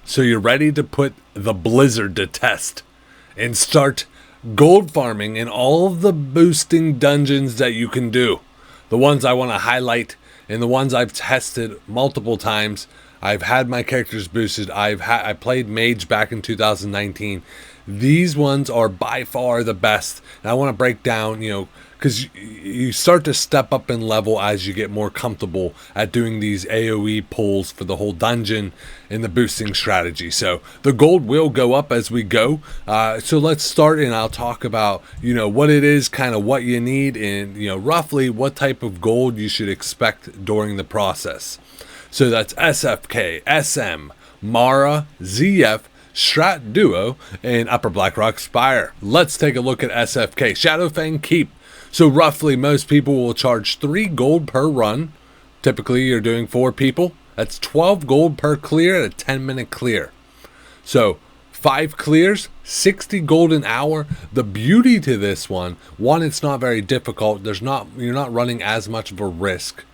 So you're ready to put the blizzard to test and start gold farming in all of the boosting dungeons that you can do. The ones I want to highlight and the ones I've tested multiple times. I've had my characters boosted. I played mage back in 2019. These ones are by far the best. And I want to break down, because you start to step up in level as you get more comfortable at doing these AoE pulls for the whole dungeon and the boosting strategy. So the gold will go up as we go. So let's start, and I'll talk about, what it is, kind of what you need, and, roughly what type of gold you should expect during the process. So that's SFK, SM, Mara, ZF, Strat Duo, and Upper Blackrock Spire. Let's take a look at SFK, Shadowfang Keep. So roughly most people will charge 3 gold per run. Typically you're doing 4 people. That's 12 gold per clear at a 10-minute clear. So 5 clears, 60 gold an hour. The beauty to this one, it's not very difficult. You're not running as much of a risk.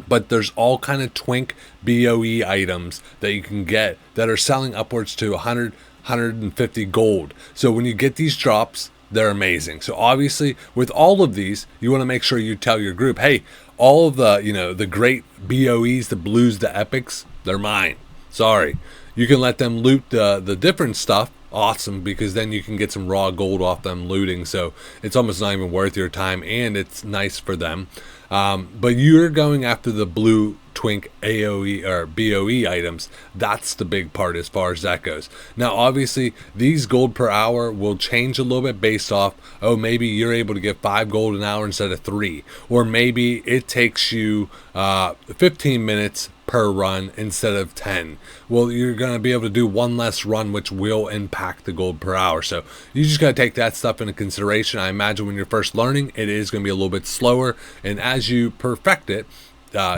But there's all kind of twink BOE items that you can get that are selling upwards to 100, 150 gold. So when you get these drops, they're amazing. So obviously with all of these, you want to make sure you tell your group, hey, all of the, the great BOEs, the blues, the epics, they're mine. Sorry. You can let them loot the different stuff. Awesome, because then you can get some raw gold off them looting. So it's almost not even worth your time, and it's nice for them. But you're going after the blue twink AoE or BOE items. That's the big part as far as that goes. Now obviously these gold per hour will change a little bit based off, maybe you're able to get 5 gold an hour instead of 3, or maybe it takes you 15 minutes per run instead of 10. Well, you're going to be able to do one less run, which will impact the gold per hour. So you just got to take that stuff into consideration. I imagine when you're first learning, it is going to be a little bit slower, and as you perfect it,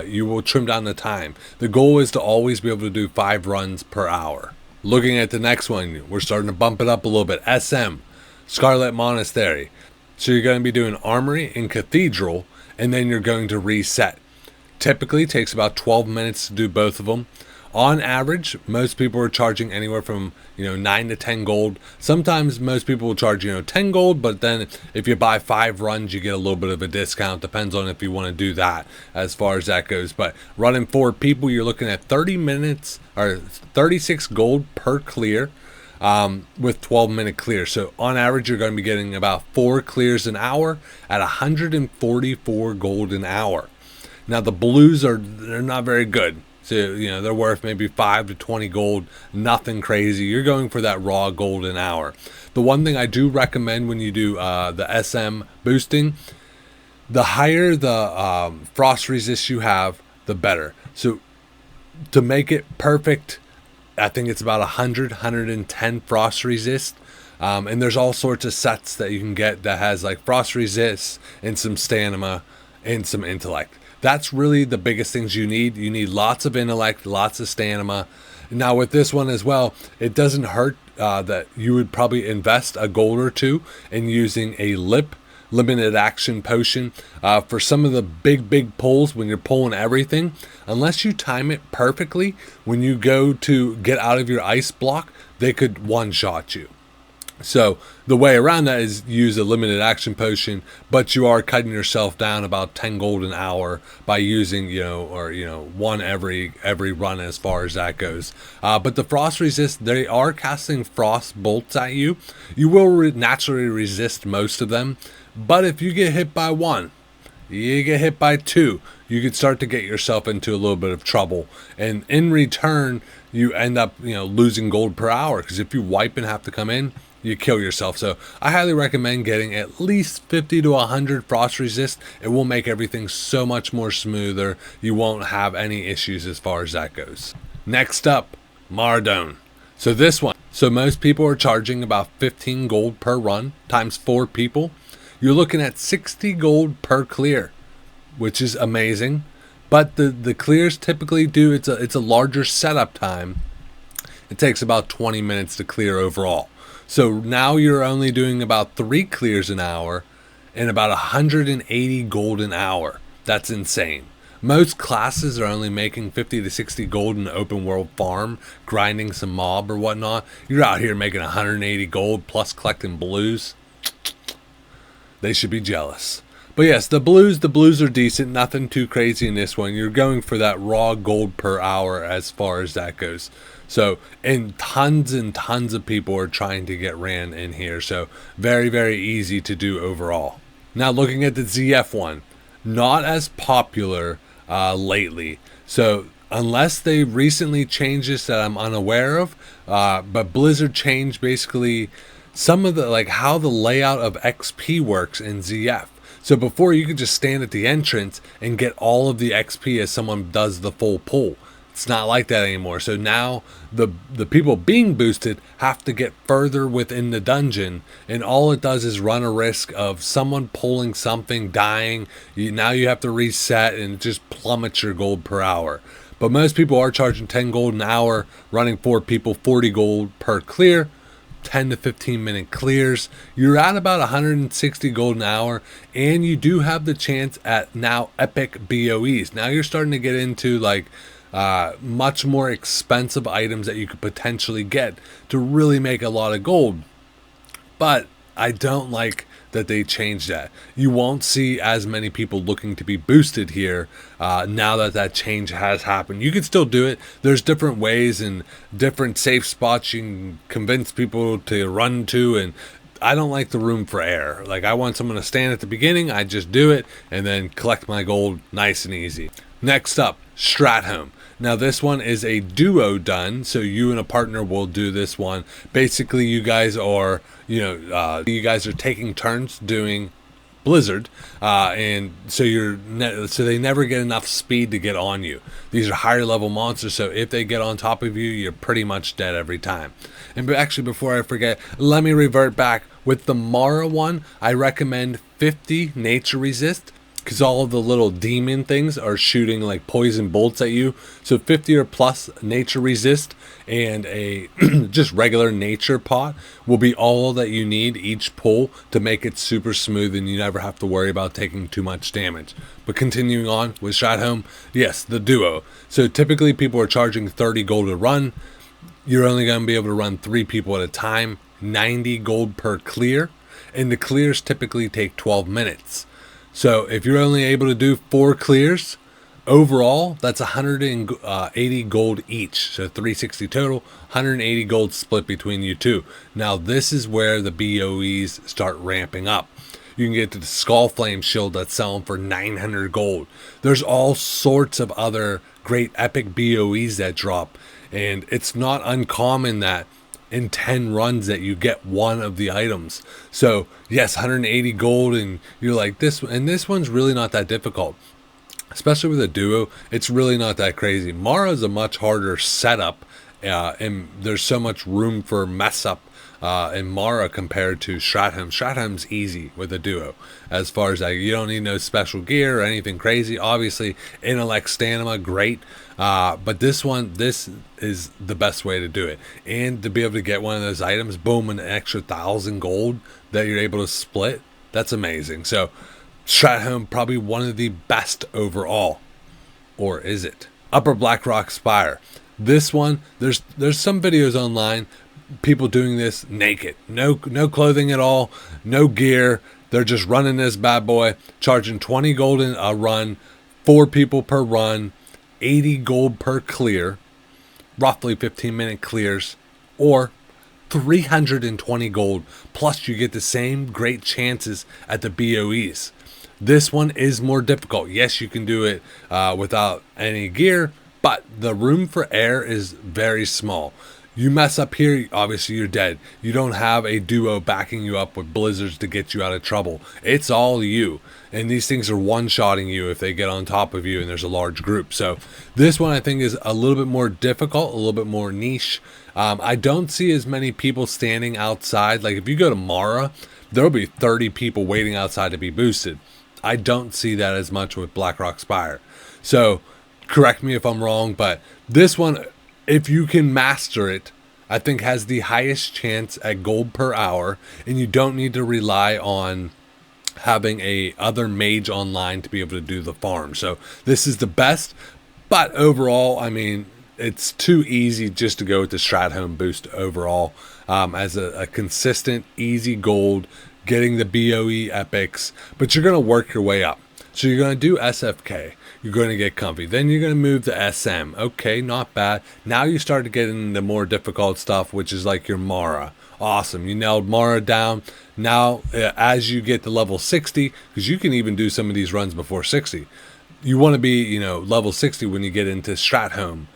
you will trim down the time. The goal is to always be able to do 5 runs per hour. Looking at the next one, we're starting to bump it up a little bit. SM, Scarlet Monastery. So you're going to be doing Armory and Cathedral, and then you're going to reset. Typically takes about 12 minutes to do both of them. On average, most people are charging anywhere from 9 to 10 gold. Sometimes most people will charge 10 gold, but then if you buy 5 runs, you get a little bit of a discount. Depends on if you want to do that as far as that goes. But running 4 people, you're looking at 30 minutes or 36 gold per clear. With 12-minute clears. So on average, you're going to be getting about 4 clears an hour at 144 gold an hour. Now the blues they're not very good. So, they're worth maybe 5 to 20 gold, nothing crazy. You're going for that raw gold an hour. The one thing I do recommend when you do the SM boosting, the higher the frost resist you have, the better. So to make it perfect, I think it's about 110 frost resist. And there's all sorts of sets that you can get that has like frost resist and some stamina and some intellect. That's really the biggest things you need. You need lots of intellect, lots of stamina. Now with this one as well, it doesn't hurt that you would probably invest a gold or 2 in using a limited action potion for some of the big pulls when you're pulling everything. Unless you time it perfectly, when you go to get out of your ice block, they could one-shot you. So the way around that is use a limited action potion, but you are cutting yourself down about 10 gold an hour by using, one every run as far as that goes. But the frost resist, they are casting frost bolts at you. You will naturally resist most of them, but if you get hit by 1, you get hit by 2, you could start to get yourself into a little bit of trouble. And in return, you end up, losing gold per hour, because if you wipe and have to come in, you kill yourself. So I highly recommend getting at least 50 to 100 frost resist. It will make everything so much more smoother. You won't have any issues as far as that goes. Next up, Addon. So this one. So most people are charging about 15 gold per run times 4 people. You're looking at 60 gold per clear, which is amazing. But the clears typically do, it's a larger setup time. It takes about 20 minutes to clear overall. So now you're only doing about 3 clears an hour and about 180 gold an hour. That's insane. most classes are only making 50 to 60 gold in the open world farm, grinding some mob or whatnot. You're out here making 180 gold plus collecting blues. They should be jealous. But yes, the blues are decent. Nothing too crazy in this one. You're going for that raw gold per hour as far as that goes. So, and tons of people are trying to get ran in here. So, very, very easy to do overall. Now, looking at the ZF one, not as popular lately. So, unless they recently changed this that I'm unaware of, but Blizzard changed basically some of the, like how the layout of XP works in ZF. So before, you could just stand at the entrance and get all of the XP as someone does the full pull. It's not like that anymore. So now the people being boosted have to get further within the dungeon, and all it does is run a risk of someone pulling something, dying. Now you have to reset, and it just plummets your gold per hour. But most people are charging 10 gold an hour, running 4 people, 40 gold per clear. 10 to 15 minute clears. You're at about 160 gold an hour, and you do have the chance at now epic BOEs. Now you're starting to get into like much more expensive items that you could potentially get to really make a lot of gold. But I don't like that they changed that. You won't see as many people looking to be boosted here now that that change has happened. You can still do it. There's different ways and different safe spots you can convince people to run to, and I don't like the room for error. Like, I want someone to stand at the beginning, I just do it and then collect my gold nice and easy. Next up, Strat Home. Now this one is a duo done, so you and a partner will do this one. Basically, you guys are, you guys are taking turns doing Blizzard, and so so they never get enough speed to get on you. These are higher level monsters, so if they get on top of you, you're pretty much dead every time. And actually, before I forget, let me revert back. With the Mara one, I recommend 50 nature resist, because all of the little demon things are shooting like poison bolts at you. So 50 or plus nature resist and a just regular nature pot will be all that you need each pull to make it super smooth, and you never have to worry about taking too much damage. But continuing on with Strat Home, yes, the duo. So typically people are charging 30 gold a run. You're only going to be able to run 3 people at a time, 90 gold per clear, and the clears typically take 12 minutes. So if you're only able to do 4 clears, overall, that's 180 gold each. So 360 total, 180 gold split between you two. Now this is where the BOEs start ramping up. You can get to the Skull Flame Shield that's selling for 900 gold. There's all sorts of other great epic BOEs that drop. And it's not uncommon that in 10 runs that you get one of the items. So yes, 180 gold, and you're like, this one's really not that difficult, especially with a duo. It's really not that crazy. Mara is a much harder setup, and there's so much room for mess up in Mara compared to Strat Home. Strat Home's easy with a duo as far as that. You don't need no special gear or anything crazy. Obviously intellect stamina, great, but this is the best way to do it. And to be able to get one of those items, boom, an extra 1,000 gold that you're able to split, that's amazing. So Strat Home, probably one of the best overall. Or is it? Upper Blackrock Spire. This one, there's some videos online, people doing this naked, no clothing at all, no gear. They're just running this bad boy, charging 20 gold in a run, 4 people per run, 80 gold per clear, roughly 15-minute clears, or 320 gold, plus you get the same great chances at the BOEs. This one is more difficult. Yes, you can do it without any gear, but the room for error is very small. You mess up here, obviously you're dead. You don't have a duo backing you up with blizzards to get you out of trouble. It's all you. And these things are one-shotting you if they get on top of you and there's a large group. So this one I think is a little bit more difficult, a little bit more niche. I don't see as many people standing outside. Like if you go to Mara, there'll be 30 people waiting outside to be boosted. I don't see that as much with Blackrock Spire. So correct me if I'm wrong, but this one, if you can master it, I think has the highest chance at gold per hour, and you don't need to rely on having a other mage online to be able to do the farm. So this is the best, but overall, I mean, it's too easy just to go with the Strat Home boost overall, as a consistent, easy gold, getting the BOE epics, but you're going to work your way up. So you're going to do SFK. You're going to get comfy. Then you're going to move to SM. Okay, not bad. Now you start to get into more difficult stuff, which is like your Mara. Awesome. You nailed Mara down. Now, as you get to level 60, because you can even do some of these runs before 60, you want to be, you know, level 60 when you get into Strat Home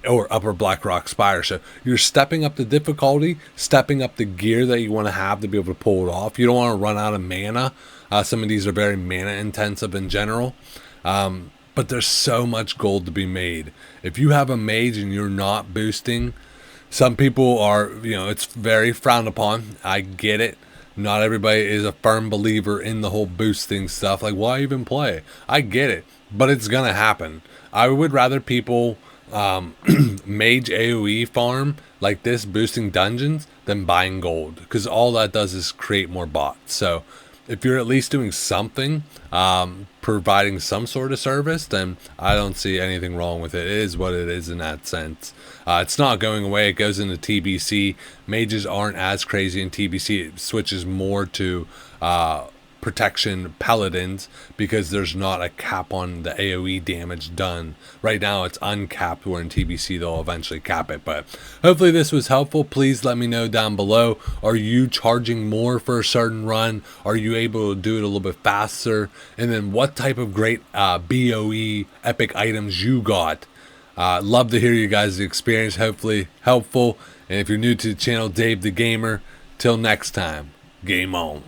or Upper Blackrock Spire. So you're stepping up the difficulty, stepping up the gear that you want to have to be able to pull it off. You don't want to run out of mana. Some of these are very mana intensive in general. But there's so much gold to be made. If you have a mage and you're not boosting, some people are, you know, it's very frowned upon. I get it. Not everybody is a firm believer in the whole boosting stuff. Like, why even play? I get it, but it's going to happen. I would rather people mage AoE farm like this, boosting dungeons, than buying gold, because all that does is create more bots. So if you're at least doing something, providing some sort of service, then I don't see anything wrong with it. It is what it is in that sense. It's not going away. It goes into TBC. Mages aren't as crazy in TBC. It switches more to protection paladins, because there's not a cap on the AoE damage done. Right now it's uncapped, where in TBC they'll eventually cap it. But hopefully this was helpful. Please let me know down below. Are you charging more for a certain run? Are you able to do it a little bit faster? And then what type of great BOE epic items you got? Love to hear you guys' experience. Hopefully helpful. And if you're new to the channel, Dave the Gamer, till next time, game on.